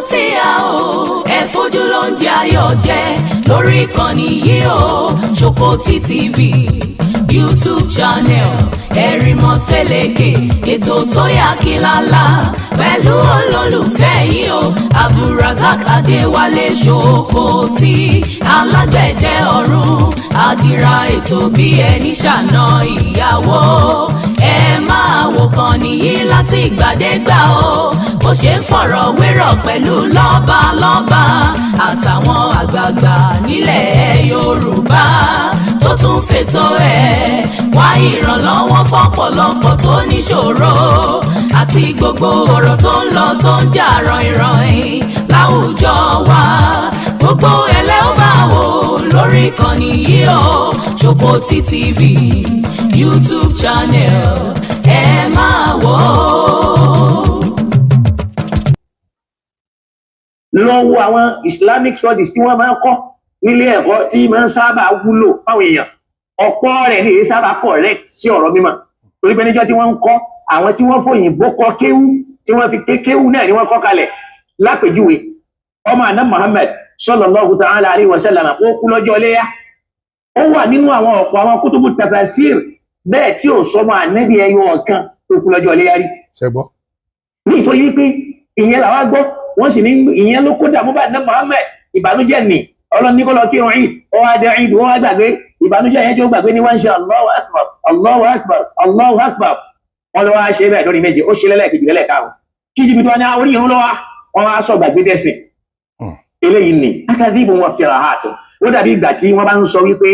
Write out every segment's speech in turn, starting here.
tí a ò ẹ fojú ló ń jẹ ayọ̀ jẹ lórí ìkànnì yìí o Ṣòkòtì TV YouTube channel Ẹ̀rìmọ̀ Sẹ́lẹ̀kẹ̀ ètò tó yà kílálà pẹ̀lú olólùfẹ́ yìí o Abdulrasaq Adéwálé Ṣòkòtì alágbẹ̀dẹ ọ̀run àdìrà ètò bí ẹni ṣàna ìyàwó ẹ máa wò kàn nìyí láti ìgbàdégbà o bó ṣe ń fọ̀rọ̀ wérọ̀ pẹ̀lú lọ́balọ́ba àtàwọn àgbààgbà nílẹ̀ Yorùbá tó tún fètò ẹ̀ wá ìrànlọ́wọ́ fọ́pọ̀lọpọ̀ tó níṣòro àti gbogbo ọ̀rọ̀ tó ń lọ tó ń jà ràn-ìràn láwùjọ wa gbogbo ẹlẹ́ ó máa wò lórí ìkànnì yìí o Ṣòkòtì TV YouTube channel ẹ máa wò ó. lọ wo àwọn Islamic studies tí wọ́n máa ń kọ́ nílé ẹ̀kọ́ tí máa ń sábà wúlò fáwọn èèyàn ọ̀pọ̀ rẹ̀ ní èyí sábà correct sí ọ̀rọ̀ mímọ́ torí pé níjọ́ tí wọ́n ń kọ́ àwọn tí wọ́n fòyìnbó kọ́ kéwú tí wọ́n fi kéwú náà ni wọ́n kọ́ kalẹ̀ lápèjúwe ọmọ àná Muhammad sallallahu ta'ala alayhi wa sallam ó kú lọ́jọ́ léyà ó wà nínú àwọn ọ̀pọ̀ àwọn kútùbù tafasir bẹ́ẹ̀ tí ò sọmọ ànábì ẹyọ ọ̀kan tó kú lọ́jọ́ léyà rí nítorí wípé ìyẹn làwa gbọ́ wọ́n sì ní ìyẹn ló kó dààmú bá àná Muhammad ìbànújẹ́ ni ọlọ́ni kọ́ lọ kí wọ́n Eid ó wá dé Eid wọ́n wá gbàgbé ìbànújẹ́ yẹn tí ó gbàgbé ní wọ́n ń ṣe Allahu Akbar Allahu Akbar Allahu Akbar wọ́n lọ wá ṣe bẹ́ẹ̀ lórí méje ó ṣe lẹ́lẹ́kejì lẹ́lẹ́karùn kí jìbìtì wọn ní orí ìrún lọ́wọ́ wọn wá sọ gbàgbé dẹ́sìn eléyìí ni akadìbò wọn fi ra hàtó ó dàbí ìgbà tí wọ́n bá ń sọ wípé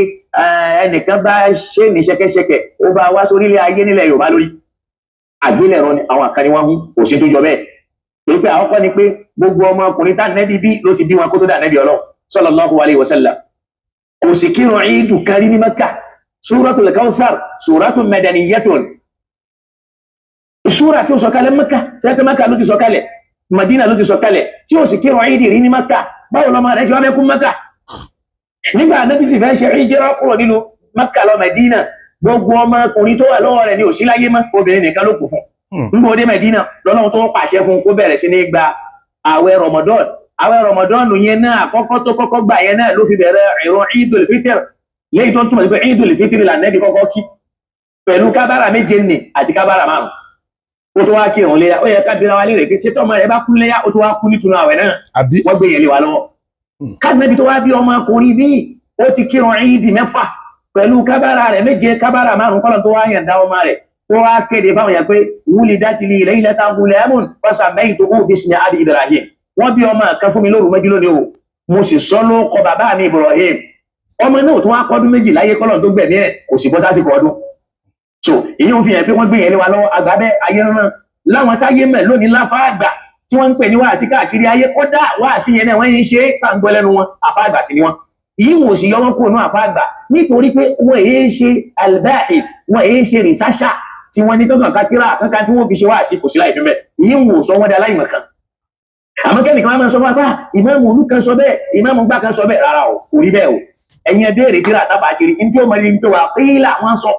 ẹnìkan bá ṣe ní ṣẹ̀kẹ̀ṣẹ̀kẹ̀ ó bá wá sórílẹ̀ ayé nílẹ̀ Yorùbá lórí àgbélẹ̀rọ ni àwọn àkànní wọn hún kò sí tó jọ bẹ́ẹ̀ torí pé àwọn kọ́ ni pé gbogbo ọmọkùnrin tá nẹ́bí bí ló ti bí wọn kó tó dà nẹ́bí Ọlọ́run sallallahu alayhi wa sallam kò sì kírun ìdù kárí ní Mẹ́kà Suratul Kawthar suratun madaniyatun súra tí ó sọ̀kalẹ̀ Mẹ́kà tẹ́tẹ́ Mẹ́kà ló ti sọ̀kalẹ̀ Madina ló ti sọ̀kalẹ̀ tí ó sì kírun ìdì rí ní Mẹ́kà báwo lọ́mọ rẹ̀ ṣe wá mẹ́kún Mẹ́kà nígbà Ànábì sì fẹ́ ṣe ìjírà kúrò nínú Mẹ́kà lọ Madina gbogbo ọmọkùnrin tó wà lọ́wọ́ rẹ̀ ní ò sí láyé mọ́ obìnrin nìkan ló kù fún nígbà ó dé Madina lọ́nà tó pàṣẹ fún kó bẹ̀rẹ̀ sí ní gba àwẹ̀ Ramadan àwẹ̀ Ramadan yẹn náà àkọ́kọ́ tó kọ́kọ́ gbà yẹn náà ló fi bẹ̀rẹ̀ ìrun Eidul Fitr léyìí tó ń túmọ̀ sí pé Eidul Fitr là Ànábì kọ́kọ́ kí pẹ̀lú kábàrà méje nì àti kábàrà márùn ó tó wá kí ìrun léyà ó yẹ ká bira wa lérè pé ṣé tọ́mọ rẹ bá kú léyà ó tó wá kú nítúnú àwẹ̀ náà wọ́n gbé yẹn lé wa lọ́wọ́ káàdínẹ́bí tó wá bí ọmọkùnrin bí ó ti kírun Eid mẹ́fà pẹ̀lú kábàrà rẹ̀ méje kábàrà márùn kọ́lọ̀ tó wá yàn dá ọmọ rẹ̀ tó wá kéde fáwọn yẹn pé wulidat li laylatan ghulamun fasammaytuhu bismi abi Ibrahim wọ́n bí ọmọ kan fún mi lóru méjì lónìí o mo sì sọ ló kọ bàbá mi Ibrahim ọmọ náà tó wá pọ́dún méjì láyé kọ́lọ̀ tó gbẹ̀mí ẹ̀ kò sì bọ́ sásìkò ọdún so èyí ń fi hàn pé wọ́n gbé yẹn lé wa lọ́wọ́ àgbàbẹ́ ayé rán láwọn táyé mẹ́ lónìí láfáàgbà tí wọ́n ń pè ní wáàsí káàkiri ayé kódà wáàsí yẹn náà wọ́n yẹn ṣe pàǹgbọ́ lẹ́nu wọn àfáàgbà sí ni wọ́n yìí wò sí yọ wọn kúrò ní àfáàgbà nítorí pé wọ́n èyí ṣe albahith wọ́n èyí ṣe rìsáṣà tí wọ́n ní kankan kátírà kankan tí wọ́n fi ṣe wáàsí kò sí láì fi mẹ́ yìí wò sọ wọ́n dá láìmọ̀ kan àmọ́ kẹ́nìkan máa ń sọ fún apá ìmáàmù olú kan sọ bẹ́ẹ̀ ìmáàmù gbá kan sọ bẹ́ẹ̀ rárá o kò rí bẹ́ẹ̀ o ẹ̀yin ẹ̀bẹ̀rẹ̀ tíra àtàbàkiri ní tí ó mọ ní tó wà pílà wọ́n sọ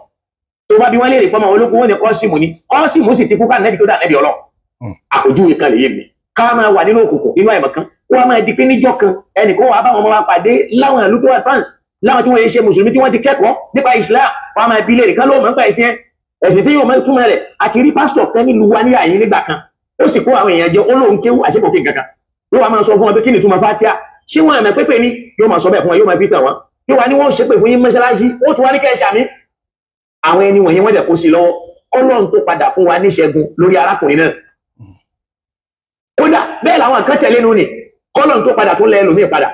tó bá bí wọ́n lè rí pọ́mọ olókun wọ́n ní Kọ́símù ní Kọ́símù sì ti kú ká nẹ́bí tó dà nẹ́bí Ọlọ́run àpèjúwe kan lè yé mi ká máa wà nínú òkùnkùn nínú àìmọ̀ kan kó wá máa di pé níjọ́ kan ẹnìkan wà báwọn ọmọ wa pàdé láwọn ìlú tó advance láwọn tí wọ́n yẹ ṣe mùsùlùmí tí wọ́n ti kẹ́kọ̀ọ́ nípa Islam wọ́n máa bí léèrè kan ló mọ̀ nípa ẹ̀sìn tí yóò máa túmọ̀ rẹ̀ àti rí pásítọ̀ kan nílùú wa ní àyín nígbà kan ó sì kó àwọn èèyàn jẹ olóhùn kéwú àṣepọ̀ kí nǹkan kan yóò wá máa sọ fún wọn pé kí ni túmọ̀ Fátíà ṣé wọn àmọ́ pépè ni yóò máa sọ bẹ́ẹ̀ fún wọn yóò máa fi tàn wọn yóò wá ní wọn ṣépè fún yín mọ́ṣáláṣí ó tún wá ní kẹ́ ẹ ṣàmì àwọn ẹni wọ̀nyí wọ́n dẹ̀ kó sí lọ́wọ́ Ọlọ́run tó padà fún wa níṣẹ́gun lórí arákùnrin náà kódà bẹ́ẹ̀ làwọn kan tẹ̀lé nù ní Ọlọ́run tó padà tó lẹ́ ẹlòmíì padà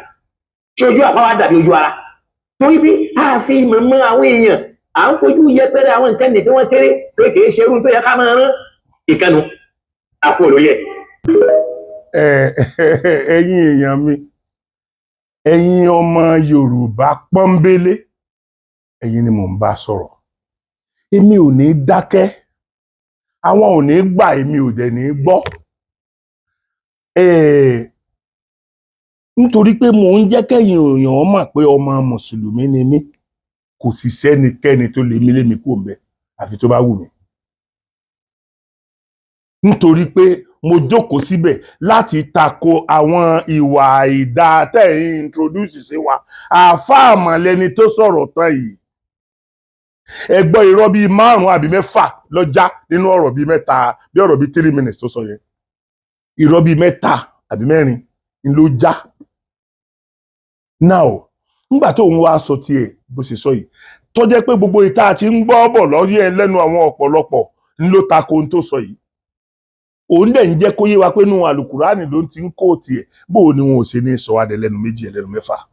tí ojú àpáwá dàbí ojú ara torí bí a fi mọ̀ àwọn èèyàn à ń fojú yẹpẹrẹ àwọn nǹkan nìkan wọ́n kéré pé kìí ṣe irú tó yẹ ká máa rán ìkànnù àpò olóyè. ẹ̀yin èèyàn mi ẹ̀yin ọmọ Yorùbá pọ́nbélé ẹ̀yin ni mò ń bá sọ̀rọ̀ èmi ò ní dákẹ́ àwọn ò ní gbà èmi ò dẹ̀ ní gbọ́ nítorí pé mò ń jẹ́ kẹ́yìn èèyàn mọ̀ pé ọmọ mùsùlùmí ni mí kò sì sẹ́nikẹ́ni tó lè mí kúrò ńbẹ̀ àfi tó bá wù mí nítorí pé mo jókòó síbẹ̀ láti tako àwọn ìwà àìdá tẹ́ ẹ̀ introduce sí wa. Àáfàá mọ̀lẹ́ni tó sọ̀rọ̀ tán yìí. Ẹ gbọ́ irọ́ bíi 5 àbí 6 ló já nínú ọ̀rọ̀ bíi 3 bí ọ̀rọ̀ bíi 3 minutes tó sọ yẹn. Irọ́ bíi 3 àbí 4 ni ló já. Now, nígbà tó ń wá sọ tiẹ̀ bó ṣe sọ yìí, tó jẹ́ pé gbogbo ìta ti ń gbọ́ bọ̀ lọ́yẹ̀ lẹ́nu àwọn ọ̀pọ̀lọpọ̀ ń ló tako ohun tó sọ yìí. Òun dẹ̀ ń jẹ́ kó yé wa pé nínú àlùkùránì ló ti ń kó tiẹ̀, bó ni wọn ò ṣe ní sọ adẹ lẹ́nu 2 ẹlẹ́nu 6.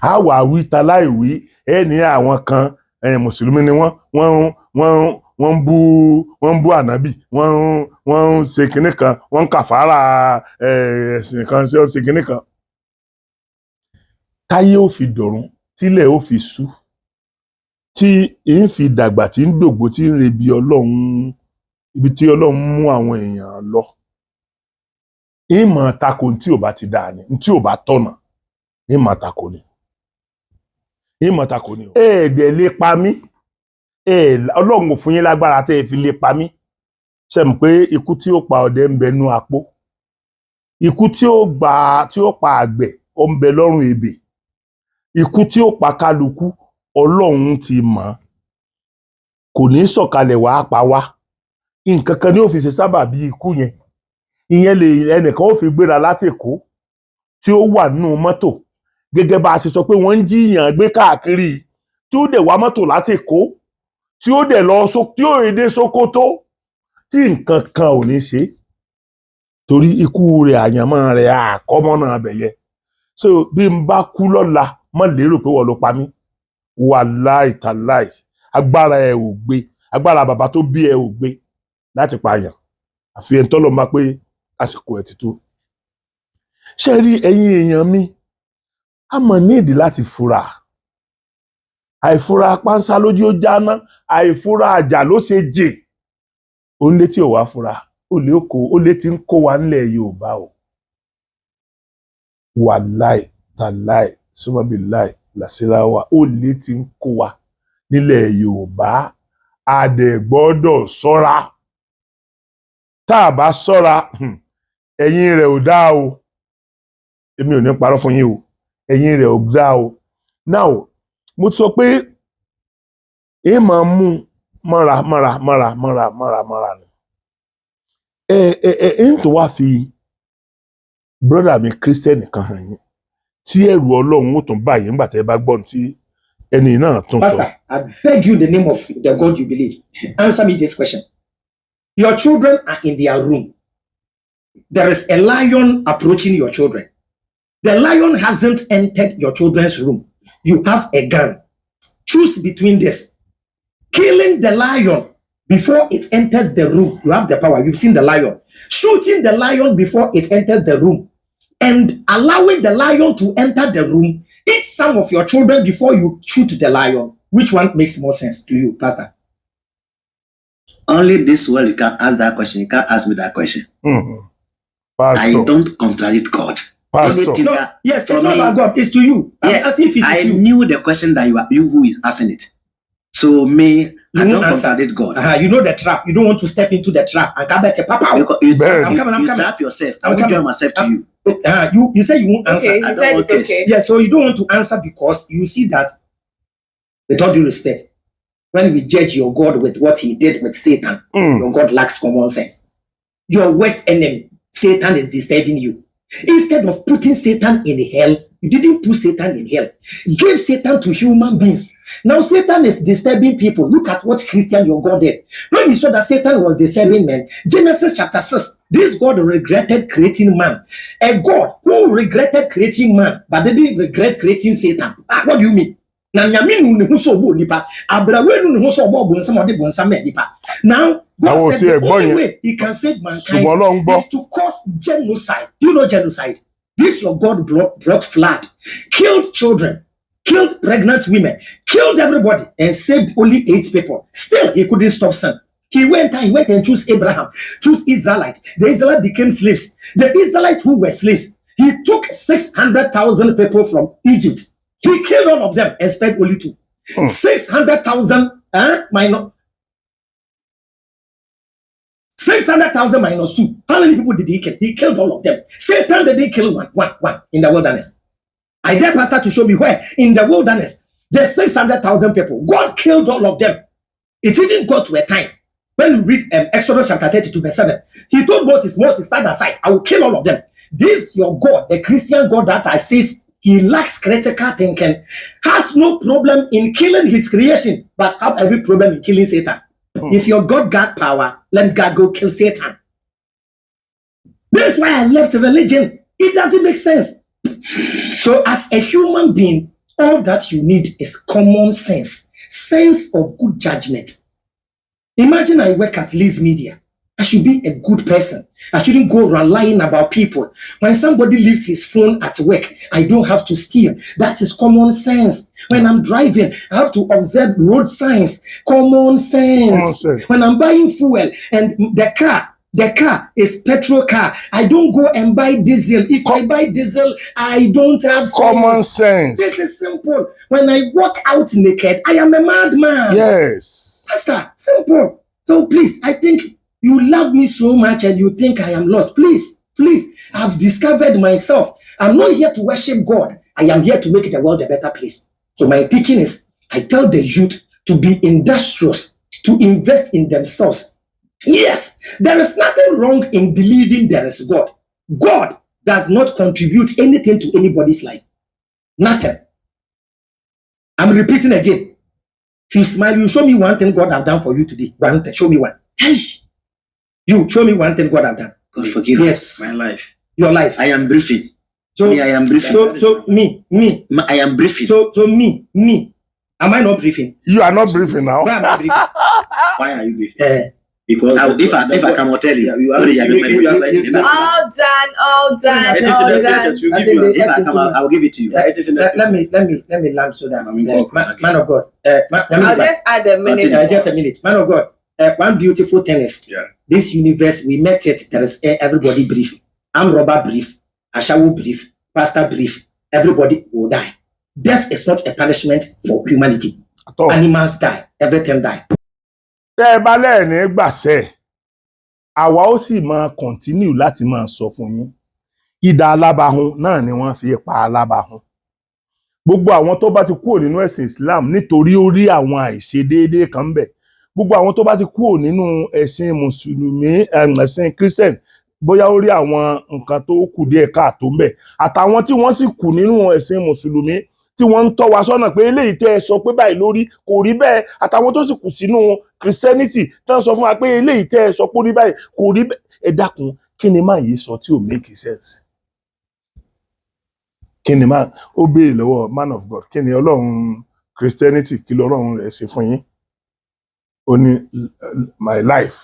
A wà wí ta láì wí ní àwọn kan mùsùlùmí ni wọ́n ń bú ànábì, wọ́n ń ṣe kinní kan, wọ́n ń kàfàrà ẹ̀sìn kan ṣe kinní kan. Táyé ó fi dọ̀run, tílẹ̀ ó fi sú, tí ń fi dàgbà tí ń dògbò tí ń rebi Ọlọ́run, ibi tí Ọlọ́run mú àwọn èèyàn lọ. Ìmọ̀ tako tí ò bá ti dáa ni, tí ò bá tọ̀nà, ìmọ̀ tako ni. Ìmọ̀ tako ni. Ẹ̀ẹ́dẹ̀ lè pa mí, Ọlọ́run ò fún yín lágbára tẹ́ ẹ fi lè pa mí. Ṣé mọ̀ pé ikú tí ó pa ọdẹ ń bẹ nú apó? Ikú tí ó pa àgbẹ̀ ó ń bẹ lọ́rùn ebè. Ikú tí ó pa kálukú Ọlọ́run ti mọ̀, kò ní sọ̀kalẹ̀ wá pa wá. Nǹkan kan ni ó fi ṣe sábàbí ikú yẹn. Ìyẹn lè ẹnìkan ó fi gbéra láti Èkó tí ó wà nínú mọ́tò, gẹ́gẹ́ bá a ṣe sọ pé wọ́n ń jíyàn gbé káàkiri, tí ó dẹ̀ wá mọ́tò láti Èkó, tí ó dẹ̀ lọ tí ó èdè Sókótó, tí nǹkan kan ò ní ṣe, torí ikú rẹ̀ àyànmọ́ rẹ̀ àkọ́mọ́nà abẹ̀yẹ. So bí n bá kú lọ́la, má lérò pé wọ́n ló pa mí. Wàláì tàláì, agbára ẹ ò gbé, agbára bàbá tó bí ẹ ò gbé láti pààyàn. Àfi ẹni tọ́lọ́ máa pé àsìkò ẹ̀ ti tó. Ṣé rí ẹ̀yin èèyàn mi, a mọ̀ nídìí láti fura. Àìfura pánsá lójú ó jáná, àìfura àjà ló ṣe jè. Ó lé tí ò wá fura, ó lé tí ń kó wa nílẹ̀ Yorùbá o. Wàláì tàláì súnmọ́bìláì làṣíráwà, ó lé tí ń kó wa nílẹ̀ Yorùbá. A dẹ̀ gbọ́dọ̀ ṣọ́ra. Tá a bá ṣọ́ra, ẹ̀yin rẹ̀ ò dáa o. Èmi ò ní parọ́ fún yín o. Ẹ̀yin rẹ̀ ò dáa o. Now, mo sọ pé èyí máa mú mọ́ra ni. Ń tó wá fi brọ́dà mi Kírísítẹ́nì kan hàn yín, tí ẹ̀rù Ọlọ́run ó tún bá yín nígbà tẹ́ bá gbọ́n tí ẹni náà tún sọ. Pastor, I beg you in the name of the God you believe, answer me this question. Your children are in their room. There is a lion approaching your children. The lion hasn't entered your children's room. You have a gun. Choose between this. Killing the lion before it enters the room. You have the power. You've seen the lion. Shooting the lion before it enters the room. And allowing the lion to enter the room. Eat some of your children before you shoot the lion. Which one makes more sense to you, Pastor? Only this world you can ask that question. You can't ask me that question. Pastor. I don't contradict God. Pastor. No, yes, it's not about God. It's to you. I'm asking if it is I you. knew the question that you who is asking it. So I don't contradict God. You know the trap. You don't want to step into the trap. And come back to Papa. You I'm coming. trap yourself. I will join myself to you. You say you won't answer. Okay, he said it's okay. Yeah, so you don't want to answer because you see that, with all due respect, when we judge your God with what he did with Satan, your God lacks common sense. Your worst enemy, Satan, is disturbing you. Instead of putting Satan in hell, you didn't put Satan in hell. Give Satan to human beings. Now Satan is disturbing people. Look at what Christian your God did. When he saw that Satan was disturbing men, Genesis chapter 6, this God regretted creating man. A God who regretted creating man, but didn't regret creating Satan. What do you mean? Now, God said the only way he can save mankind is to cause genocide. Do you know genocide? This your God brought flood, killed children, killed pregnant women, killed everybody, and saved only 8 people. Still, he couldn't stop sin. He went and chose Abraham, chose Israelites. The Israelites became slaves. The Israelites who were slaves, he took 600,000 people from Egypt. He killed all of them and spared only 2. 600,000 minor. 600,000 minus 2. How many people did he kill? He killed all of them. Satan didn't kill one in the wilderness. I dare pastor to show me where in the wilderness there's 600,000 people. God killed all of them. It even got to a time when you read Exodus chapter 32 verse 7. He told Moses, stand aside. I will kill all of them. This your God, the Christian God that I see, he lacks critical thinking, has no problem in killing his creation, but have every problem in killing Satan. If your God got power, let God go kill Satan. That's why I left religion. It doesn't make sense. So as a human being, all that you need is common sense of good judgment. Imagine I work at Liz Media. I should be a good person. I shouldn't go around lying about people. When somebody leaves his phone at work, I don't have to steal. That is common sense. When I'm driving, I have to observe road signs. Common sense. When I'm buying fuel and the car is petrol car, I don't go and buy diesel. If I buy diesel, I don't have common sense. This is simple. When I walk out naked, I am a madman. Yes. Pastor, simple. So please, I think you love me so much and you think I am lost. Please, I've discovered myself. I'm not here to worship God. I am here to make the world a better place. So my teaching is, I tell the youth to be industrious, to invest in themselves. Yes, there is nothing wrong in believing there is God. God does not contribute anything to anybody's life. Nothing. I'm repeating again. If you smile, you show me one thing God have done for you today. One thing, show me one. Hey, you show me one thing God have done. God forgive us. My life. Your life. I am briefing. So I am briefing. So me. I am briefing. So me. Am I not briefing? You are not briefing now. Why am I briefing? Why are you briefing? Because if I cannot tell you, all done. I will give it to you. Let me land so that man of God. I'll just add a minute. Just a minute, man of God. One beautiful thing is this universe. We met it. There is everybody brief. I'm Robert brief. Ashawo brief. Pastor brief. Everybody will die. Death is not a punishment for humanity. Animals die. Everything die. Tẹ́ ẹ bá lẹ́ẹ̀ní gbàṣẹ àwa ó sì máa kọ̀ntínú láti máa sọ fún yín idà alábàáhùn náà ni wọ́n fi pa alábàáhùn gbogbo àwọn tó bá ti kúrò nínú ẹ̀sìn Islam nítorí ó rí àwọn àìṣedéédé kan ń bẹ gbogbo àwọn tó bá ti kúrò nínú ẹ̀sìn mùsùlùmí ẹ̀sìn Christian bóyá ó rí àwọn nǹkan tó kù díẹ̀ káàtó ń bẹ àtàwọn tí wọ́n sì kù nínú ẹ̀sìn mùsùlùmí tí wọ́n ń tọ́ wa sọ́nà pé eléyìí tẹ́ ẹ sọ pé báyìí lórí kò rí bẹ́ẹ̀ àtàwọn tó sì kù sínú Christianity tán sọ fún wa pé eléyìí tẹ́ ẹ sọ pé ó rí báyìí kò rí bẹ́ẹ̀ ẹ dákun kí ni máa yìí sọ tí ò make sense kí ni máa ó béèrè lọ́wọ́ man of God kí ni Ọlọ́run Christianity kí lọ́rùn rẹ̀ ṣe fún yín ó ní my life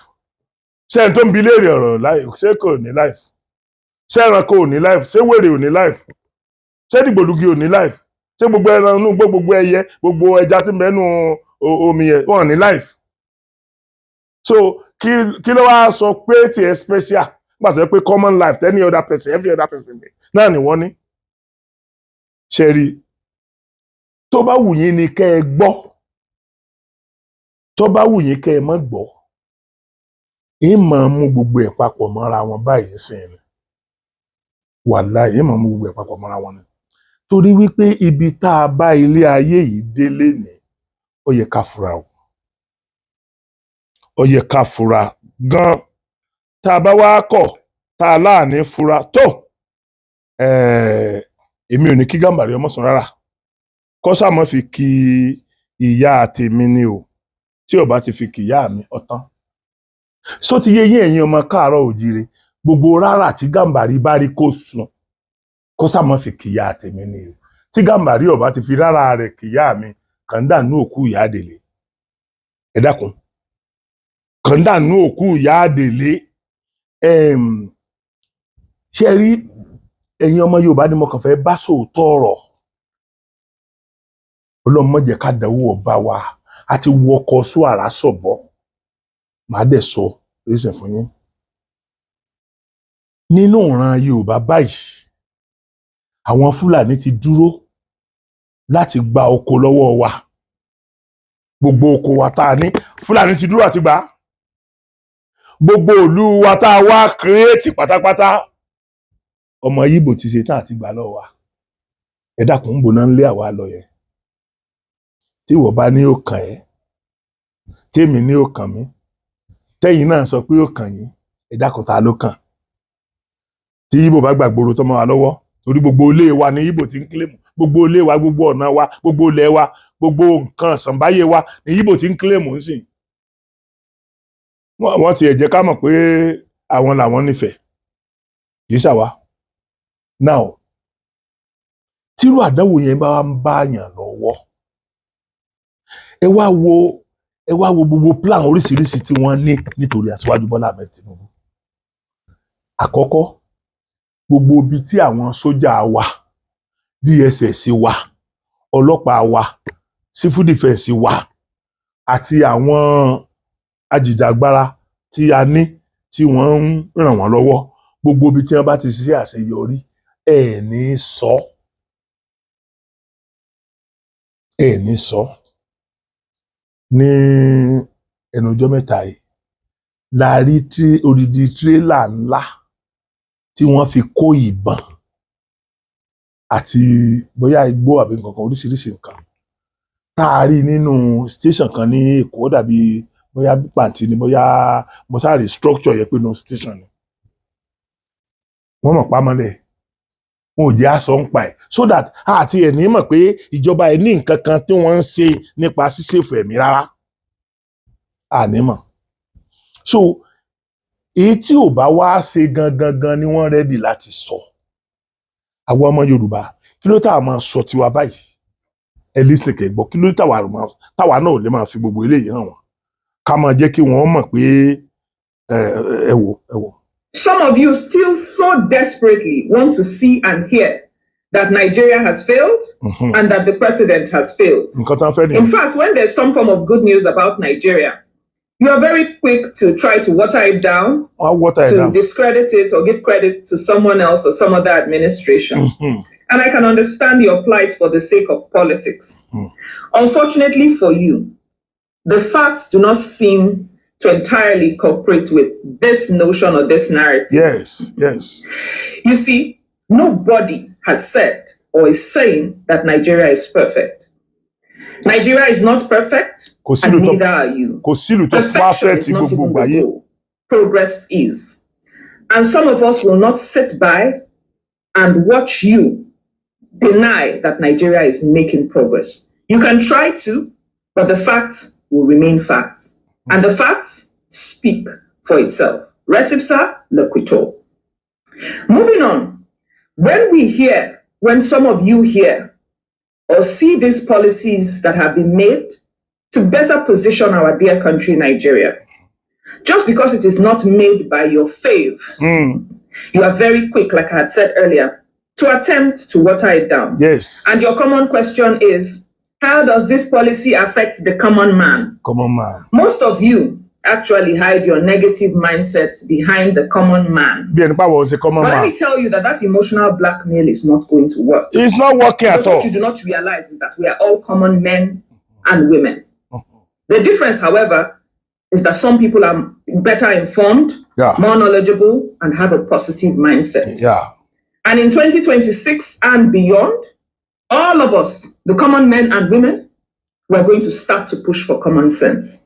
ṣé ẹni tó ń bi léèrè ọ̀rọ̀ life ṣé kò ní life ṣé ẹranko ò ní life ṣé wèrè ò ní life ṣé dìgbòlugi ò ní life ṣé gbogbo ẹran inú gbogbo ẹyẹ gbogbo ẹja tí ń bẹ nínú omi yẹn wọn ní life so kí ló wá sọ pé tiẹ̀ special nígbà tó yẹ pé common life any other person every other person náà ni wọ́n ní ṣe rí tó bá wù yín ni kẹ́ ẹ gbọ́ tó bá wù yín kẹ́ ẹ má gbọ́ ẹ máa mú gbogbo ẹ̀ papọ̀ mọ́ra wọn báyìí sìn ní wàláhì ẹ máa mú gbogbo ẹ̀ papọ̀ mọ́ra wọn ni torí wípé ibi tá a bá ilé ayé yìí délé ní ó yẹ ká fura o ó yẹ ká fura gan tá a bá wá kọ̀ tá a láàní fura tó èmi ò ní kí Gàmbàrí ọmọ sùn rárá kọ́sà mọ́ fi kí ìyá tèmi ni o tí ò bá ti fi kí ìyá mi ọ̀tán só ti yé yín ẹ̀yin ọmọ káàárọ̀ òjíire gbogbo rárá tí Gàmbàrí bá rí kó sùn kọ́sà mọ́ fi kí ìyá tèmi ni o tí Gàmbàrí ò bá ti fi rárá rẹ̀ kí ìyá mi kàn dànù òkú ìyá àdèlé ẹ dákun kàn dànù òkú ìyá àdèlé ṣe rí ẹ̀yin ọmọ Yorùbá ni mo kàn fẹ́ bá sòótọ́ ọ̀rọ̀ Ọlọ́run jẹ́ ká dánwò ọba wa àti wọkọ̀ sọ àrà sọ̀bọ̀ màá dẹ̀ sọ lẹ́sẹ̀ fún yín nínú ìran Yorùbá báyìí àwọn Fúlàní ti dúró láti gba oko lọ́wọ́ wa gbogbo oko wa tá a ní Fúlàní ti dúró àti gbà gbogbo ìlú wa tá a wá kírètì pátápátá ọmọ Yíbò ti ṣe tán àti gbà lọ́wọ́ wa ẹ dákun ń bò náà ń lé àwa lọ yẹn tí ìwọ bá ní ó kàn ẹ́ tèmi ní ó kàn mí tẹ́yìn náà sọ pé ó kàn yín ẹ dákun ta ló kàn tí Yíbò bá gbàgbóró tọmọ wa lọ́wọ́ torí gbogbo ilé wa ní Yíbò ti ń kílèmù gbogbo ilé wa gbogbo ọ̀nà wa gbogbo ilẹ̀ wa gbogbo nǹkan ṣàǹbáyé wa ní Yíbò ti ń kílèmù ń sìn wọ́n ti jẹ́ ká mọ̀ pé àwọn làwọn nífẹ̀ẹ́ kì í ṣàwa now tírú àdánwò yẹn bá ń bá yàn lọ́wọ́ ẹ wá wo gbogbo plan oríṣiríṣi tí wọ́n ní nítorí Aṣíwájú Bọ́lá Ahmed Tinubu àkọ́kọ́ gbogbo ibi tí àwọn sójà wa DSS wa ọlọ́pàá wa civil defence wa àti àwọn ajìjàgbara tí a ní tí wọ́n ń ràn wọ́n lọ́wọ́ gbogbo ibi tí wọ́n bá ti ṣe àṣeyọrí ẹ̀ ní sọ ní ẹnu ọjọ́ mẹ́ta yìí la rí tí odidi tírélà ńlá tí wọ́n fi kó ìbọn àti bóyá igbó àbí nǹkan kan oríṣiríṣi nǹkan tá a rí nínú station kan ní Èkó dàbí bóyá pàǹtí ni bóyá mo sáré structure yẹ pé no station ni wọ́n mọ̀ pámọ́lẹ̀ wọn ò jẹ́ aṣọ ń pa ẹ̀ so that àti ẹ̀ ní mọ̀ pé ìjọba ẹ̀ ní nǹkan kan tí wọ́n ń ṣe nípa ṣíṣèfù ẹ̀mí rárá àní mọ̀ so èyí tí ò bá wá ṣe gangan ni wọ́n rẹ́dì láti sọ àwọn ọmọ Yorùbá kí ló táwa máa sọ tiwa báyìí ẹ lísìn kẹ́ gbọ́ kí ló táwa náà ò lè máa fi gbogbo eléyìí hàn wọ́n ká máa jẹ́ kí wọ́n mọ̀ pé ẹ wò. Some of you still so desperately want to see and hear that Nigeria has failed and that the president has failed. In fact, when there's some form of good news about Nigeria, you are very quick to try to water it down, discredit it or give credit to someone else or some other administration. And I can understand your plight for the sake of politics. Unfortunately for you, the facts do not seem to entirely cooperate with this notion or this narrative. Yes. You see, nobody has said or is saying that Nigeria is perfect. Nigeria is not perfect, and neither are you. Perfection is not even the goal. Progress is. And some of us will not sit by and watch you deny that Nigeria is making progress. You can try to, but the facts will remain facts. And the facts speak for itself. Recipsa loquitur. Moving on, when some of you hear or see these policies that have been made to better position our dear country, Nigeria, just because it is not made by your fave, you are very quick, like I had said earlier, to attempt to water it down. Yes. And your common question is, how does this policy affect the common man? Most of you actually hide your negative mindsets behind the common man. But let me tell you that emotional blackmail is not going to work. It's not working at all. What you do not realize is that we are all common men and women. The difference, however, is that some people are better informed, more knowledgeable, and have a positive mindset. And in 2026 and beyond, all of us, the common men and women, we're going to start to push for common sense.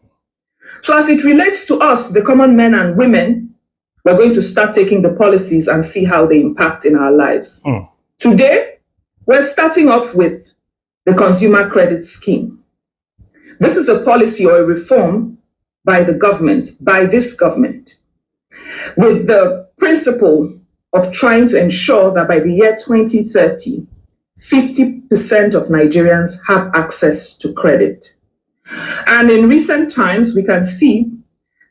So as it relates to us, the common men and women, we're going to start taking the policies and see how they impact in our lives. Today, we're starting off with the Consumer Credit Scheme. This is a policy or a reform by the government, by this government, with the principle of trying to ensure that by the year 2030, 50% of Nigerians have access to credit. And in recent times, we can see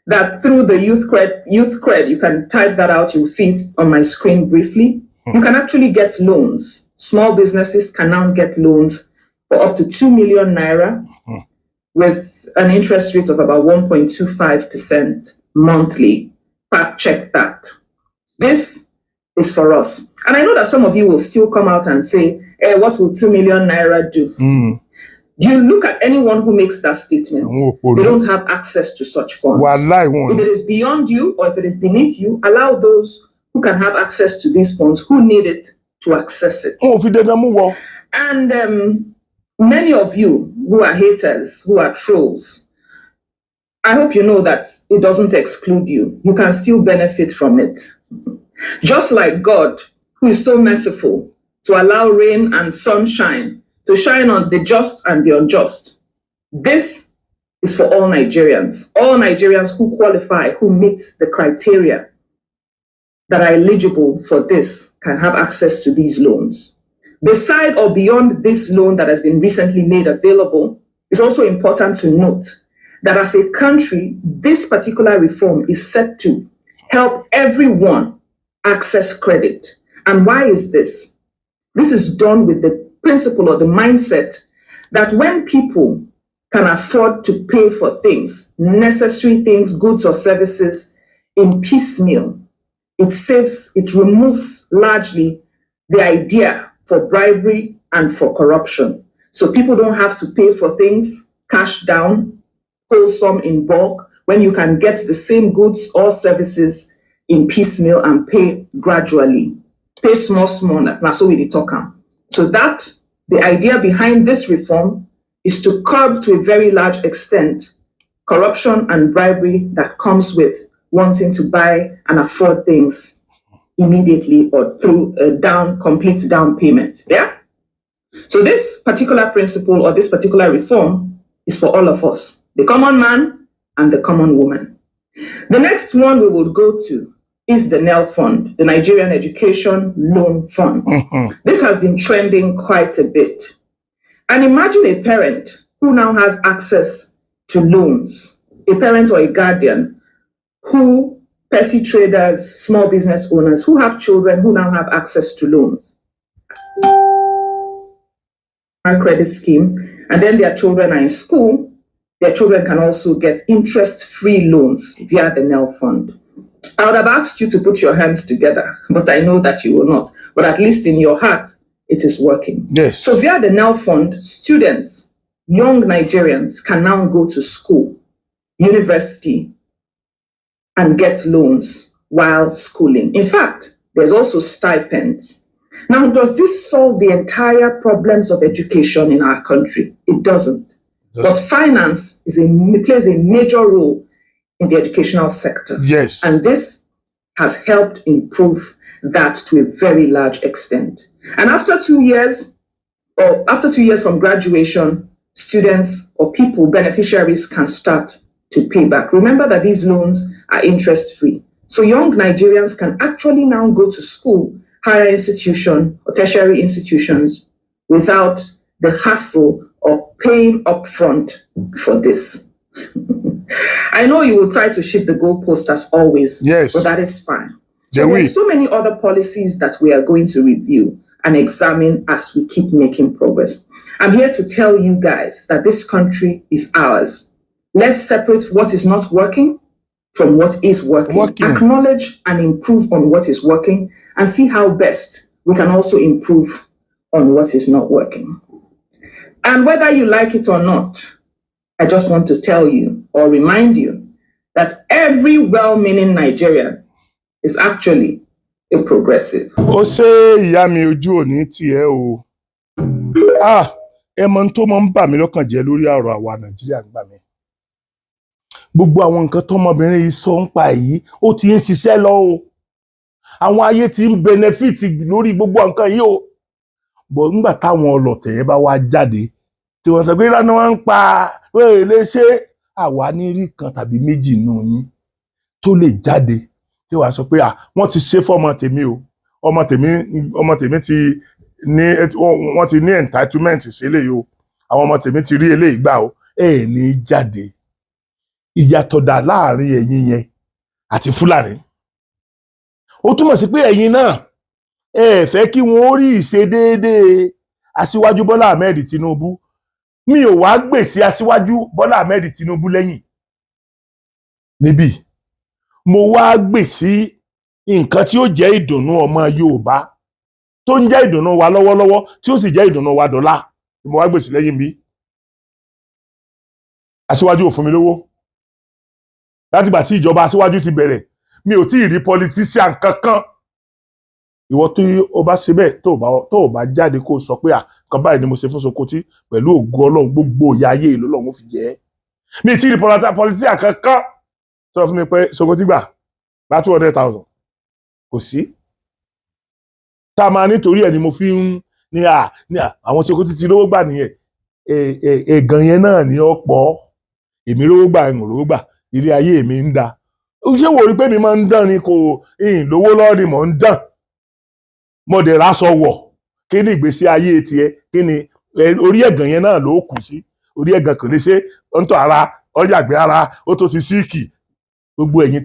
that through the Youth Cred, you can type that out, you'll see it on my screen briefly. You can actually get loans. Small businesses can now get loans for up to 2 million naira with an interest rate of about 1.25% monthly. Fact check that. This is for us. And I know that some of you will still come out and say, what will 2 million naira do? Do you look at anyone who makes that statement? They don't have access to such funds. If it is beyond you or if it is beneath you, allow those who can have access to these funds, who need it, to access it. And many of you who are haters, who are trolls, I hope you know that it doesn't exclude you. You can still benefit from it. Just like God, who is so merciful to allow rain and sunshine to shine on the just and the unjust. This is for all Nigerians who qualify, who meet the criteria that are eligible for this, can have access to these loans. Beside or beyond this loan that has been recently made available, it's also important to note that as a country, this particular reform is set to help everyone access credit. And why is this? This is done with the principle or the mindset that when people can afford to pay for things, necessary things, goods or services in piecemeal, it removes largely the idea for bribery and for corruption. So people don't have to pay for things cash down, wholesome in bulk, when you can get the same goods or services in piecemeal and pay gradually. Pay small, that's so we talk. So that the idea behind this reform is to curb to a very large extent corruption and bribery that comes with wanting to buy and afford things immediately or through a complete down payment. Yeah? So this particular principle or this particular reform is for all of us, the common man and the common woman. The next one we will go to is the NEL Fund, the Nigerian Education Loan Fund. This has been trending quite a bit. And imagine a parent who now has access to loans, a parent or a guardian who, petty traders, small business owners who have children who now have access to loans. Our credit scheme, and then their children are in school, their children can also get interest-free loans via the NEL Fund. I would have asked you to put your hands together, but I know that you will not. But at least in your heart, it is working. Yes. So via the NEL Fund, students, young Nigerians can now go to school, university, and get loans while schooling. In fact, there's also stipends. Now, does this solve the entire problems of education in our country? It doesn't. But finance plays a major role in the educational sector. Yes. And this has helped improve that to a very large extent. And after 2 years from graduation, students or people, beneficiaries can start to pay back. Remember that these loans are interest-free. So young Nigerians can actually now go to school, higher institution or tertiary institutions without the hassle of paying upfront for this. I know you will try to shift the goalpost as always, yes, but that is fine. So there's so many other policies that we are going to review and examine as we keep making progress. I'm here to tell you guys that this country is ours. Let's separate what is not working from what is working. Acknowledge and improve on what is working and see how best we can also improve on what is not working. And whether you like it or not, I just want to tell you or remind you that every well-meaning Nigerian is actually a progressive. Ó ṣe ìyá mi ojú òní tiẹ̀ o. Ẹ mọ̀ tó mọ̀ ń bà mí lọ́kàn jẹ́ lórí ọ̀rọ̀ àwa Nàìjíríà ń gbà mí. Gbogbo àwọn nǹkan tọ́mọbìnrin yìí sọ ń pa yìí ó ti ń ṣiṣẹ́ lọ o. Àwọn ayé ti ń benefit lórí gbogbo nǹkan yìí o. Bọ̀ nígbà táwọn ọlọ̀tẹ̀ bá wá jáde tí wọ́n sọ pé ìlànà wọn ń pa lè ṣe àwa ní rí kan tàbí méjì nù yín tó lè jáde tí wàá sọ pé wọ́n ti ṣe fọ́mọ tèmi o. Ọmọ tèmi ti ní wọ́n ti ní entitlement sílẹ̀ yìí o. Àwọn ọmọ tèmi ti rí eléyìí gbà o. Ẹ ní jáde. Ìyàtọ̀ dà láàrin ẹ̀yin yẹn àti Fúlàní. Ó túmọ̀ sí pé ẹ̀yin náà ẹ fẹ́ kí wọ́n rí ìṣedéédéé Aṣíwájú Bọ́lá Ahmed Tinubu. Mi ò wá gbè sí Aṣíwájú Bọ́lá Ahmed Tinubu lẹ́yìn níbí. Mo wá gbè sí nǹkan tí ó jẹ́ ìdùnnú ọmọ Yorùbá tó ń jẹ́ ìdùnnú wa lọ́wọ́lọ́wọ́ tí ó sì jẹ́ ìdùnnú wa dọ́là. Mo wá gbè sí lẹ́yìn bí. aṣíwájú ò fún mi lówó látìgbà tí ìjọba aṣíwájú ti bẹ̀rẹ̀ mi ò tí ì rí politician kankan. Ìwọ tó o bá ṣe bẹ́ẹ̀ tó o bá jáde kó o sọ pé nǹkan báyìí ni mo ṣe fún Sokoti pẹ̀lú ògo Ọlọ́run gbogbo ìyà ayé ìlú Ọlọ́run fi jẹ́ mi ì tí ì rí politician kankan sọ fún mi pé Sokoti gbà 200,000 kò sí. Tá a máa nítorí ẹ̀ ni mo fi ń ní àwọn Sokoti ti lówó gbà nìyẹn ẹ̀gàn yẹn náà ní ọ̀pọ̀ èmi lówó gbà ń lówó gbà ilé ayé mi ń da ṣé wò rí pé mi máa ń dán ni kò lówó lọ́ọ̀rì mọ̀ ń dán mo dẹ̀ ráṣọ wọ̀ kí ni ìgbésí ayé tiẹ̀ kí ni orí ẹ̀gàn yẹn náà ló kù sí orí ẹ̀gàn kò lè ṣe ó ń tọ́ ara ọjàgbé ara ó tó ti síìkì gbogbo ẹ̀yin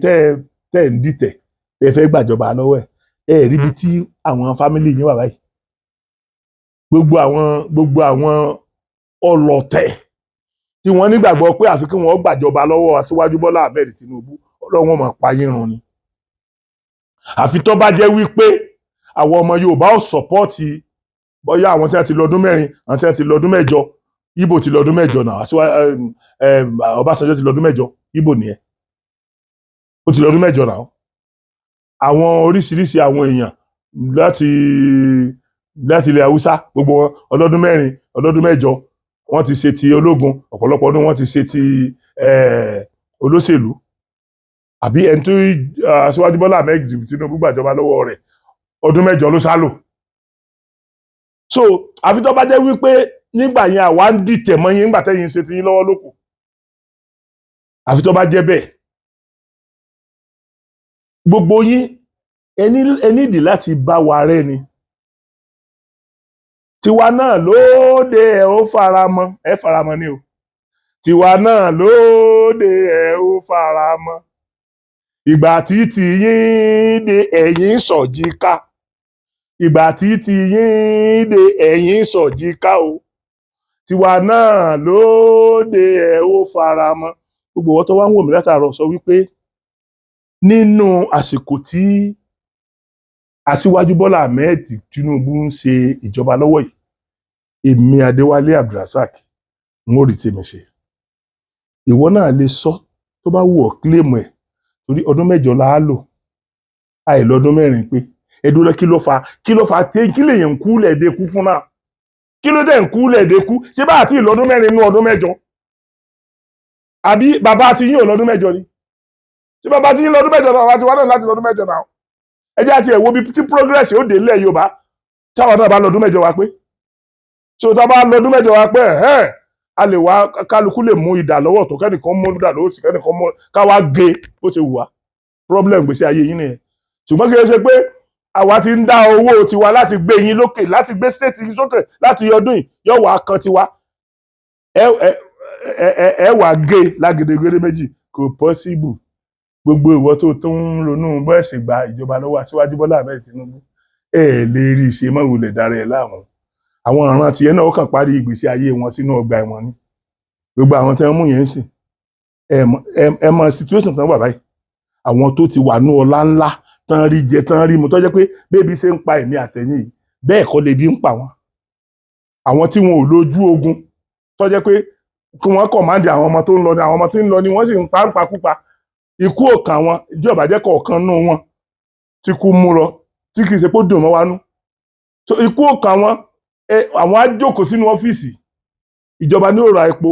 tẹ́ ń dìtẹ̀ tẹ́ fẹ́ gbàjọba lọ́wọ́ ẹ̀ rí ibi tí àwọn fámìlì yín wà báyìí gbogbo àwọn ọlọ̀tẹ̀ tí wọ́n nígbàgbọ́ pé àfi kí wọ́n gbàjọba lọ́wọ́ Aṣíwájú Bọ́lá Ahmed Tinubu Ọlọ́run máa pa yín run ni àfi tó bá jẹ́ wípé àwọn ọmọ Yorùbá ò sọ́pọ́ọ̀tì bóyá àwọn tí wọ́n ti lọ́dún mẹ́rin àwọn tí wọ́n ti lọ́dún mẹ́jọ Ìgbò ti lọ́dún mẹ́jọ náà Ọbásanjọ́ ti lọ́dún mẹ́jọ Ìgbò nìyẹn ó ti lọ́dún mẹ́jọ náà àwọn oríṣiríṣi àwọn èèyàn láti ilẹ̀ Haúsá gbogbo wọn ọlọ́dún mẹ́rin ọlọ́dún mẹ́jọ wọ́n ti ṣe ti ológun ọ̀pọ̀lọpọ̀ ọdún wọ́n ti ṣe ti olóṣèlú àbí ẹni tó Aṣíwájú Bọ́lá Ahmed Tinubu gbàjọba lọ́wọ́ rẹ̀ ọdún mẹ́jọ ló sá lò. So àfi tó bá jẹ́ wípé nígbà yẹn àwa ń dìtẹ̀ mọ́ yín nígbà tẹ́yìn ṣe ti yín lọ́wọ́ lókù àfi tó bá jẹ́ bẹ́ẹ̀ gbogbo yín ẹ nídìí láti bá wa rẹ́ ni tiwa náà lóde ẹ ó faramọ́ ni o tiwa náà lóde ẹ ó faramọ́ ìgbà tí tiyín dé ẹ̀yin sọ̀jí ká ìgbà tí tiyín dé ẹ̀yin sọ̀jí ká o tiwa náà lóde ẹ ó faramọ́ gbogbo wọn tó wá ń wò mí látàárọ̀ sọ wípé nínú àsìkò tí Aṣíwájú Bọ́lá Ahmed Tinubu ń ṣe ìjọba lọ́wọ́ yìí èmi Adéwálé Abdulrasaq ń rí tèmi ṣe ìwọ náà lè sọ tó bá wù ọ́ kílèmù ẹ̀ torí ọdún mẹ́jọ la á lò àìlọ́dún mẹ́rin pé ẹdúró kí ló fà kí lèyàn ń kú lẹ́ẹ̀dẹ́kú fún náà kí ló tẹ̀ ń kú lẹ́ẹ̀dẹ́kú ṣé bá àti ìlọ́dún mẹ́rin nínú ọdún mẹ́jọ àbí bàbá àti yín ò lọ́dún mẹ́jọ ni ṣé bàbá àti yín lọ́dún mẹ́jọ náà àti wà náà láti lọ́dún mẹ́jọ náà ẹ jẹ́ àti ẹ̀wọ́ bí tí progress ó dé ilẹ̀ Yorùbá táwọn náà bá lọ́dún mẹ́jọ wa pé tí o tá bá lọ́dún mẹ́jọ wa pé a lè wá kálukú lè mú ìdà lọ́wọ́ tó kẹ́nìkan mú ìdà lọ́wọ́ sí kẹ́nìkan mú káwá gé bó ṣe wù wá problem gbèsè ayé yín nìyẹn ṣùgbọ́n kí ẹ ṣe pé àwa ti ń dá owó tiwa láti gbé yín lókè láti gbé state yín sókè láti ọdún yìí yóò wá kan tiwa ẹ wà gé lágedegede méjì kò possible gbogbo ìwọ tó ń ronú bẹ́ẹ̀ sì gba ìjọba lọ́wọ́ Aṣíwájú Bọ́lá Ahmed Tinubu lè rí ṣe mọ́wulẹ̀ dára ẹ̀ láàmú àwọn ọ̀ràn tiẹ̀ náà ó kàn parí ìgbésí ayé wọn sínú ọgbà ẹ̀wọ̀n ni gbogbo àwọn tí wọ́n mú yẹn ń sìn ẹ mọ situation tán wà báyìí àwọn tó ti wà ní ọlá ńlá tán rí jẹ tán rí mu tó jẹ́ pé bébí ṣe ń pa èmi àtẹ̀yìn yìí bẹ́ẹ̀ kọ́ lè bí ń pa wọn àwọn tí wọn ò lójú ogun tó jẹ́ pé kí wọ́n kọ̀mándì àwọn ọmọ tó ń lọ ni àwọn ọmọ tí ń lọ ni wọ́n sì ń pa ń pakúpa ikú ọ̀kan wọn ìdí ọ̀bàjẹ́ kọ̀ọ̀kan nù wọn tí kú mú lọ tí kì í ṣe pé ó dùn mọ́ wa nú so ikú ọ̀kan wọn àwọn á jókòó sínú ọ́fíìsì ìjọba ní ó ra epo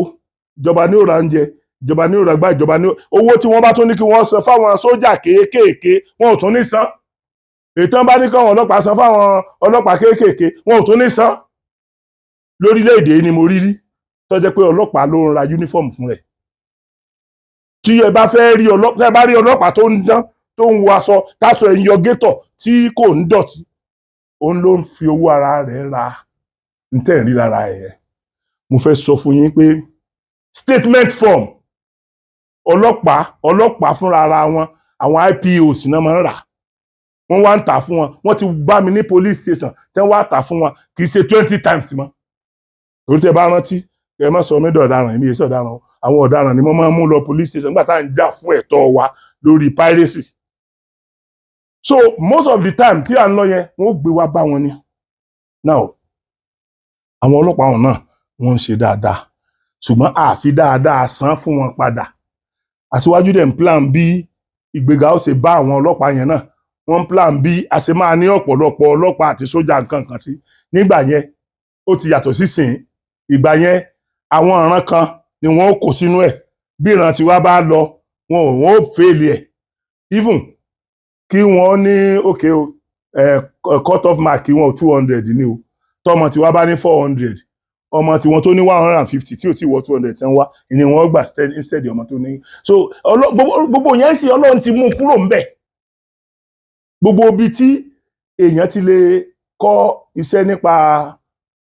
ìjọba ní ó ra oúnjẹ ìjọba ní ó ra gbá ìjọba ní owó tí wọ́n bá tún ní kí wọ́n san fáwọn sójà kéékèèké wọn ò tún ní san ètò bá ní káwọn ọlọ́pàá san fáwọn ọlọ́pàá kéékèèké wọn ò tún ní san lórílẹ̀-èdè ni mo rí rí tó jẹ́ pé ọlọ́pàá ló ń ra yúnífọ̀mù fún rẹ̀ tí ẹ bá fẹ́ rí ọlọ́pàá tó ń dán tó ń wọ aṣọ táṣọ ẹ̀ ń yọ gétọ̀ tí kò ń dọ̀tí òun ló ń fi owó ara rẹ̀ ra ntẹ́ rí lára ẹ̀ mo fẹ́ sọ fún yín pé statement form ọlọ́pàá fúnra ara wọn àwọn IPOs náà máa ń rà wọ́n wá ń tà fún wọn wọ́n ti bá mi ní police station tẹ́ wọ́n á tà fún wọn kì í ṣe 20 times mọ́ torí tẹ́ bá rántí ẹ má sọ mí dọ̀daràn èmi èso ọ̀daràn àwọn ọ̀daràn ni wọ́n máa ń mú lọ police station nígbà tá à ń jà fún ẹ̀tọ́ wa lórí piracy so most of the time tí à ń lọ yẹn wọ́n gbé wa bá wọn ni now àwọn ọlọ́pàá wọn náà wọ́n ń ṣe dáadáa ṣùgbọ́n àfi dáadáa san fún wọn padà. Aṣíwájú dẹ̀ ń plan bí ìgbéga ó ṣe bá àwọn ọlọ́pàá yẹn náà, wọ́n ń plan bí a ṣe máa ní ọ̀pọ̀lọpọ̀ ọlọ́pàá àti sójà nǹkan kan sí. Nígbà yẹn ó ti yàtọ̀ sísìn. Ìgbà yẹn àwọn ọ̀ràn kan ni wọ́n ó kó sínú ẹ̀, bí ìran tiwa bá lọ wọn ò fèèlì ẹ̀. Even kí wọ́n ní òkè o cut off mark wọn 200 ni o, tọmọ tiwa bá ní 400, ọmọ tí wọn tó ní 150 tí ò tí wọ 200 tán wá ni wọn gbà instead ọmọ tó ní. So gbogbo yẹn sì Ọlọ́run ti mú kúrò ńbẹ̀. Gbogbo ibi tí èèyàn ti lè kọ́ iṣẹ́ nípa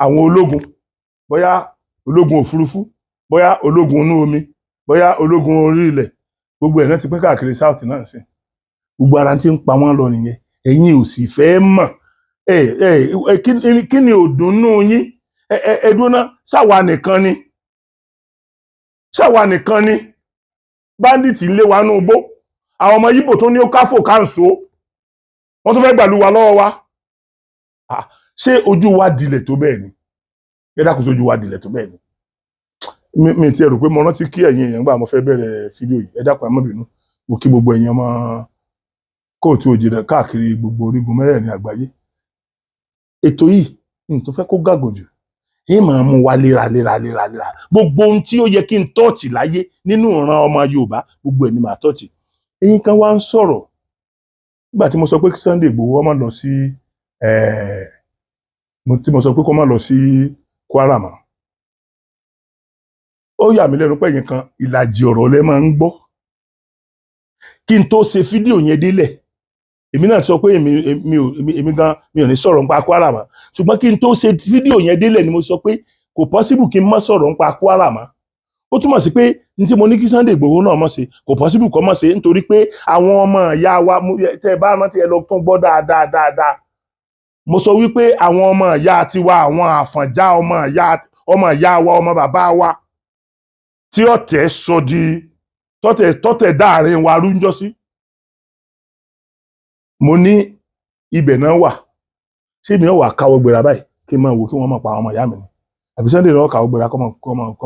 àwọn ológun, bóyá ológun òfurufú, bóyá ológun inú omi, bóyá ológun orí ilẹ̀, gbogbo ẹ̀ náà ti pín káàkiri south náà sí. Gbogbo ara ti ń pa wọ́n lọ nìyẹn. Ẹ̀yin ò sì fẹ́ mọ̀. Kí ni òdùnnú yín? Ẹdúná ṣàwa nìkan ni, ṣàwa nìkan ni bandits ń lé wa nú igbó. Àwọn ọmọ Yíbò tó ní ó káfò káǹsó, wọ́n tó fẹ́ gbàlú wa lọ́wọ́ wa. Ṣé ojú wa dilẹ̀ tó bẹ́ẹ̀ ni? Ẹ dákun sí ojú wa dilẹ̀ tó bẹ́ẹ̀ ni? Mi ti rò pé mo rántí kí ẹ̀yin èèyàn gbà mo fẹ́ bẹ̀rẹ̀ fídíò yìí. Ẹ dákun ẹ má bínú. Mo kí gbogbo ẹ̀yin ọmọ kóòtù òjìrè káàkiri gbogbo orígun mẹ́rẹ̀ẹ̀rin àgbáyé. Ètò yìí ní tó fẹ́ kó gàgò jù. Ẹ máa mú wa léra. Gbogbo ohun tí ó yẹ kí n tọ́ọ̀tì láyé nínú ìran ọmọ Yorùbá, gbogbo ẹ̀ ni màá tọ́ọ̀tì. Ẹ̀yin kan wá ń sọ̀rọ̀ nígbà tí mo sọ pé kí Sunday Igboho má lọ sí tí mo sọ pé kó má lọ sí Kwara mọ́. Ó yà mí lẹ́nu pé ẹ̀yin kan ìlàjì ọ̀rọ̀ lẹ máa ń gbọ́. Kí n tó ṣe fídíò yẹn délẹ̀, èmi náà sọ pé èmi gan mi ò ní sọ̀rọ̀ nípa Kwara mọ́. Ṣùgbọ́n kí n tó ṣe fídíò yẹn délẹ̀ ni mo sọ pé kò possible kí n má sọ̀rọ̀ nípa Kwara mọ́. Ó túmọ̀ sí pé ní tí mo ní kí Sunday Igboho náà mọ̀ ṣe kò possible kó mọ̀ ṣe, nítorí pé àwọn ọmọ ìyá wa tẹ́ ẹ bá rántí ẹ lọ tún gbọ́ dáadáa. Mo sọ wípé àwọn ọmọ ìyá tiwa, àwọn Àfọ̀njá ọmọ ìyá wa, ọmọ bàbá wa tí ọ̀tẹ̀ sọ di tọ́tẹ̀ dáàrin wa rú ńjọ́ sí. Mo ní ibẹ̀ náà wà. Ṣé mi ò wà káwọ́ gbéra báyìí kí n máa wò kí wọ́n máa pa àwọn ọmọ ìyá mi ni? Àbí Sunday náà káwọ́ gbéra kọ́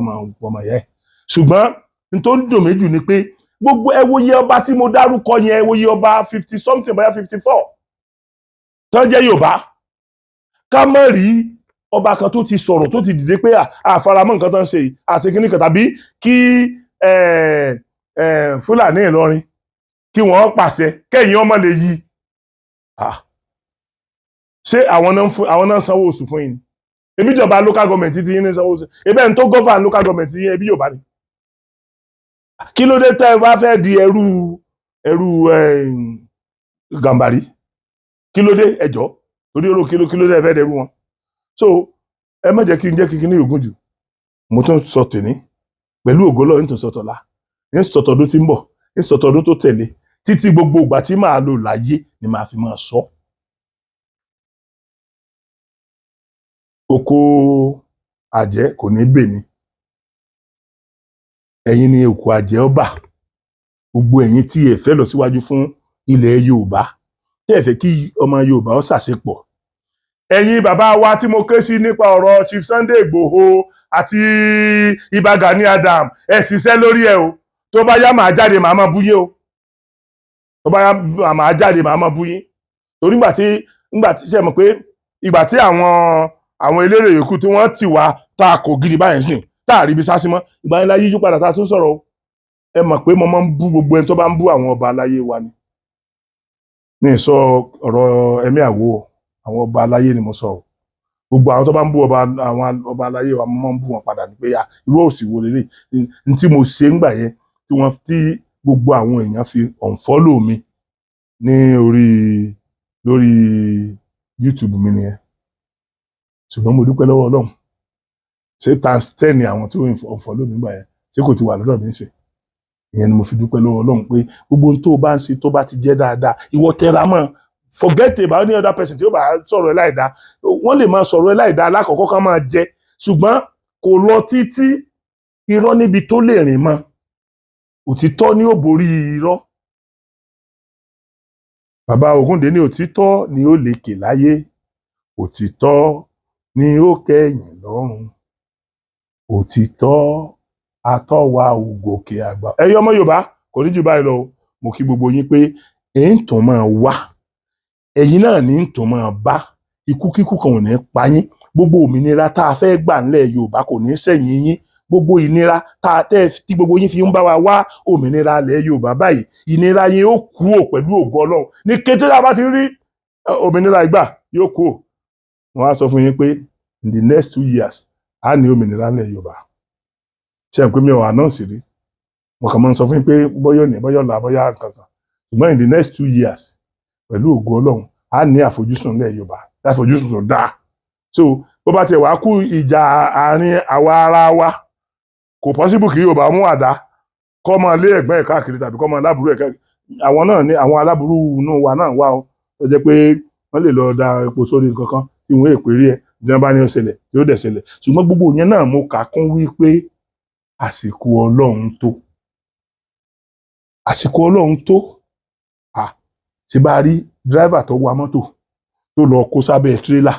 máa ọmọ ìyá ẹ̀? Ṣùgbọ́n n tó ń dùn mí jù ni pé gbogbo ẹ wo iye ọba tí mo dárúkọ yẹn, ẹ wo iye ọba 50 something bóyá 54 tó jẹ́ Yorùbá. Ká má rí ọba kan tó ti sọ̀rọ̀ tó ti dìde pé àfaramọ́ nǹkan tó ń ṣe yìí àti kíní kan, tàbí kí Fúlàní Ìlọrin kí wọ́n pàṣẹ kẹ́yìn ọmọ lè yí. Ṣé àwọn náà sanwó oṣù fún yín? Ebi ìjọba local government ti yín ní sanwó oṣù. Ebe ń tó govern local government yín ebi Yorùbá ni. Kí ló dé tẹ́ ẹ bá fẹ́ di ẹrú Gàmbàrí? Kí ló dé ẹjọ́? Torí oró kí ló dé ẹ fẹ́ dẹrú wọn? So ẹ má jẹ́ kí n jẹ́ kíkí ní ògùn jù. Mo tún sọ tèmi pẹ̀lú ògo Ọlọ́run tó sọ tọ̀la. Ní sọ̀tọ̀dún tí ń bọ̀, ní sọ̀tọ̀dún tó tẹ̀lé, títí gbogbo ìgbà tí màá lò láyé ni màá fi máa sọ. Oko àjẹ́ kò ní bè mí. Ẹ̀yin ni oko àjẹ́ ọba. Gbogbo ẹ̀yin tí ẹ fẹ́ lọ síwájú fún ilẹ̀ Yorùbá, tí ẹ fẹ́ kí ọmọ Yorùbá ó ṣàṣepọ̀. Ẹ̀yin bàbá wa tí mo ké sí nípa ọ̀rọ̀ Chief Sunday Igboho àti Ìbà Gani Adams, ẹ ṣiṣẹ́ lórí ẹ o. Tó bá yá màá jáde màá máa bú yín o. Tó bá yá màá jáde màá máa bú yín. Torí nígbà tí ṣe mọ̀ pé ìgbà tí àwọn eléré yòókù tí wọ́n ti wá tá a kò gidi báyìí sìn tá a rí ibi sásí mọ́, ìgbà yẹn la yíjú padà tá a tún sọ̀rọ̀ o. Ẹ mọ̀ pé mo máa ń bú gbogbo ẹni tó bá ń bú àwọn ọba aláyé wa ni. Mi sọ ọ̀rọ̀ ẹ̀mí àwo àwọn ọba aláyé ni mo sọ o. Gbogbo àwọn tó bá ń bú àwọn ọba aláyé wa mo máa ń bú wọn padà ní pé irú òsì wo lélẹ̀ ní tí mo ṣe ńgbà yẹn tí gbogbo àwọn èèyàn fi unfollow mi ní lórí YouTube mi nìyẹn. Ṣùgbọ́n mo dúpẹ́ lọ́wọ́ Ọlọ́run. Ṣé times 10 ni àwọn tí ó unfollow mi gbà yẹn, ṣé kò ti wà lọ́dọ̀ mi ń ṣe? Ìyẹn ni mo fi dúpẹ́ lọ́wọ́ Ọlọ́run pé gbogbo ohun tó bá ń ṣe tó bá ti jẹ́ dáadáa, ìwọ tẹra mọ́. Forget about any other person tí ó bá sọ̀rọ̀ ẹ láìda. Wọ́n lè máa sọ̀rọ̀ ẹ láìda alákọ̀ọ́kọ́ kan máa jẹ, ṣùgbọ́n kò lọ títí irọ́ níbi tó lè rìn mọ́. Òtítọ́ ni ó borí irọ́. Bàbá Ògúndé ní òtítọ́ ni ó lékè láyé, òtítọ́ ni ó kẹ́yìn lọ́run, òtítọ́ àtọ́wà ògòkè àgbà. Ẹ̀yin ọmọ Yorùbá kò ní jù báyìí lọ. Mo kí gbogbo yín pé èyí ń tún máa wá. Ẹ̀yin náà ní ń tún máa bá. Ikú kíkú kan ò ní pa yín. Gbogbo òmìnira tá a fẹ́ gbà nílẹ̀ Yorùbá kò ní sẹ́yìn yín. Gbogbo ìnira tí gbogbo yín fi ń bá wa wá òmìnira ilẹ̀ Yorùbá báyìí, ìnira yín ó kúrò pẹ̀lú ògo Ọlọ́run. Ní kété tá a bá ti rí òmìnira ìgbà yóò kúrò. Wọ́n á sọ fún yín pé in the next 2 years a ní òmìnira ilẹ̀ Yorùbá. Ṣé n pé mi ò announce rí? Mo kàn máa ń sọ fún yín pé bọ́yọ̀ ní bọ́yọ̀ là bọ́yọ̀ kankan. Ṣùgbọ́n in the next 2 years pẹ̀lú ògo Ọlọ́run a ní àfojúsùn ilẹ̀ Yorùbá. Àfojúsùn tó dáa. So bó bá tiẹ̀ wá kú ìjà àárín àwa ara wa, kò possible kí Yorùbá mú àdá kọ́ máa lé ẹ̀gbọ́n ẹ̀ káàkiri tàbí kọ́ máa lábúrú ẹ̀ káàkiri. Àwọn náà ní àwọn aláburú inú wa náà wà ó. Tó jẹ́ pé wọ́n lè lọ da epo sórí nǹkan kan tí wọ́n èpè rí ẹ̀ tí wọ́n bá ní ó ṣẹlẹ̀ tí ó dẹ̀ ṣẹlẹ̀. Ṣùgbọ́n gbogbo yẹn náà mo kà kún wípé àsìkò Ọlọ́run tó. Àsìkò Ọlọ́run tó. Ṣé bá rí driver tó wa mọ́tò tó lọ kó sábẹ́ tírélà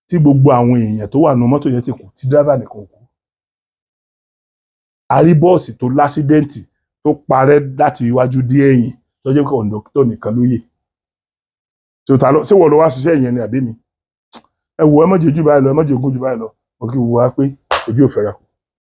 tí gbogbo àwọn èèyàn tó wà nínú mọ́tò yẹn ti kú tí driver nìkan kú. A rí bọ́ọ̀sì tó lásídẹ́ǹtì tó parẹ́ láti iwájú dé ẹ̀yìn tó jẹ́ pé kọ̀ǹdọ́tọ̀ nìkan ló yè. Ṣé wọ́n lọ wá ṣiṣẹ́ yẹn ni àbí mi? Ẹ wo ẹ má jẹ́ jù báyìí lọ, ẹ má jẹ́ ogún jù báyìí lọ. Mo kí gbogbo wa pé ojú ò fẹ́ra kù.